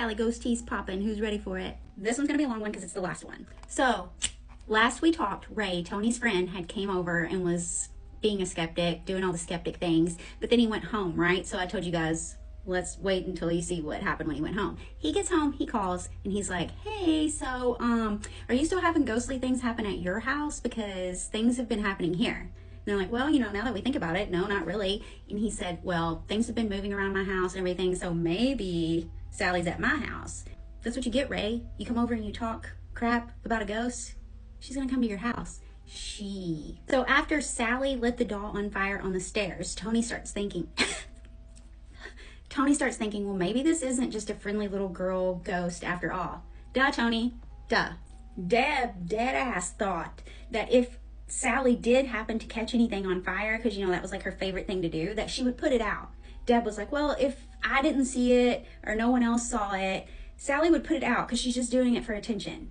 Sallie Ghost Tea's popping. Who's ready for it? This one's gonna be a long one because it's the last one. So, last we talked, Ray, Tony's friend, had came over and was being a skeptic, doing all the skeptic things, but then he went home, right? So I told you guys, let's wait until you see what happened when he went home. He gets home, he calls, and he's like, hey, so, are you still having ghostly things happen at your house? Because things have been happening here. And they're like, well, you know, now that we think about it, no, not really. And he said, well, things have been moving around my house and everything, so maybe Sallie's at my house. That's what you get, Ray. You come over and you talk crap about a ghost, she's gonna come to your house. So after Sallie lit the doll on fire on the stairs, Tony starts thinking, well, maybe this isn't just a friendly little girl ghost after all. Duh, Tony, duh. Deb, dead ass, thought that if Sallie did happen to catch anything on fire, because you know that was like her favorite thing to do, that she would put it out. Deb was like, well, if I didn't see it or no one else saw it, Sallie would put it out because she's just doing it for attention.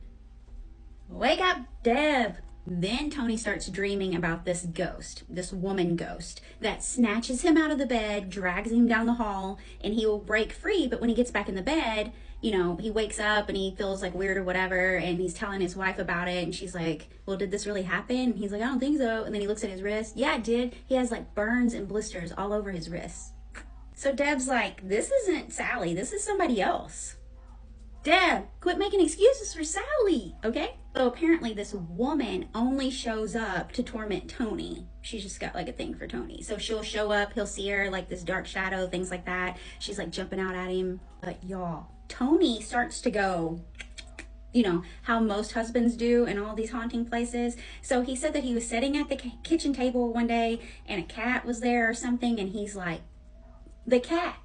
Wake up, Deb. Then Tony starts dreaming about this ghost, this woman ghost, that snatches him out of the bed, drags him down the hall, and he will break free. But when he gets back in the bed, you know, he wakes up and he feels like weird or whatever, and he's telling his wife about it, and she's like, well, did this really happen? And he's like, I don't think so. And then he looks at his wrist. Yeah, it did. He has like burns and blisters all over his wrists. So Deb's like, this isn't Sallie, this is somebody else. Deb, quit making excuses for Sallie, okay? So apparently this woman only shows up to torment Tony. She's just got like a thing for Tony. So she'll show up, he'll see her like this dark shadow, things like that. She's like jumping out at him. But y'all, Tony starts to go, you know, how most husbands do in all these haunting places. So he said that he was sitting at the kitchen table one day and a cat was there or something, and he's like, the cat.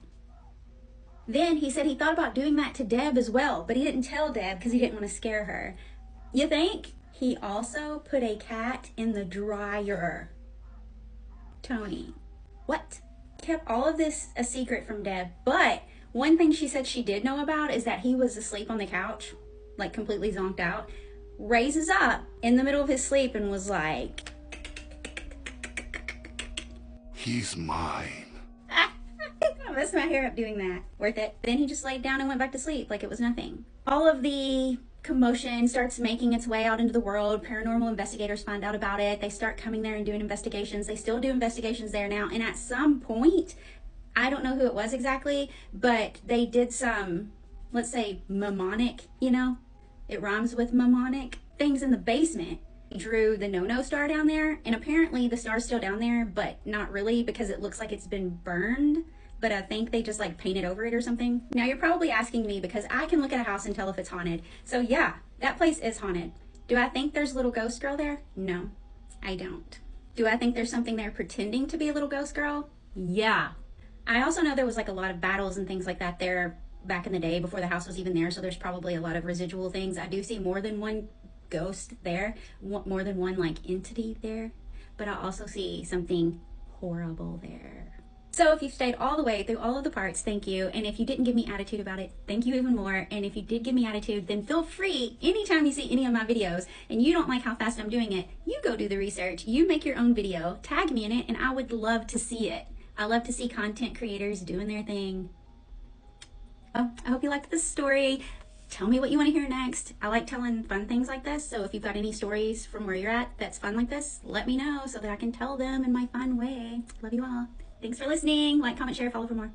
Then he said he thought about doing that to Deb as well, but he didn't tell Deb because he didn't want to scare her. You think? He also put a cat in the dryer. Tony. What? Kept all of this a secret from Deb, but one thing she said she did know about is that he was asleep on the couch, like completely zonked out, raises up in the middle of his sleep and was like, he's mine. I messed my hair up doing that. Worth it. Then he just laid down and went back to sleep like it was nothing. All of the commotion starts making its way out into the world. Paranormal investigators find out about it. They start coming there and doing investigations. They still do investigations there now. And at some point, I don't know who it was exactly, but they did some, let's say, mnemonic, you know? It rhymes with mnemonic things in the basement. Drew the no-no star down there, and apparently the star's still down there, but not really because it looks like it's been burned. But I think they just like painted over it or something. Now you're probably asking me because I can look at a house and tell if it's haunted. So yeah, that place is haunted. Do I think there's a little ghost girl there? No, I don't. Do I think there's something there pretending to be a little ghost girl? Yeah. I also know there was like a lot of battles and things like that there back in the day before the house was even there. So there's probably a lot of residual things. I do see more than one ghost there, more than one like entity there, but I also see something horrible there. So if you've stayed all the way through all of the parts, thank you. And if you didn't give me attitude about it, thank you even more. And if you did give me attitude, then feel free, anytime you see any of my videos and you don't like how fast I'm doing it, you go do the research, you make your own video, tag me in it, and I would love to see it. I love to see content creators doing their thing. Oh, I hope you liked this story. Tell me what you want to hear next. I like telling fun things like this, so if you've got any stories from where you're at that's fun like this, let me know so that I can tell them in my fun way. Love you all. Thanks for listening. Like, comment, share, follow for more.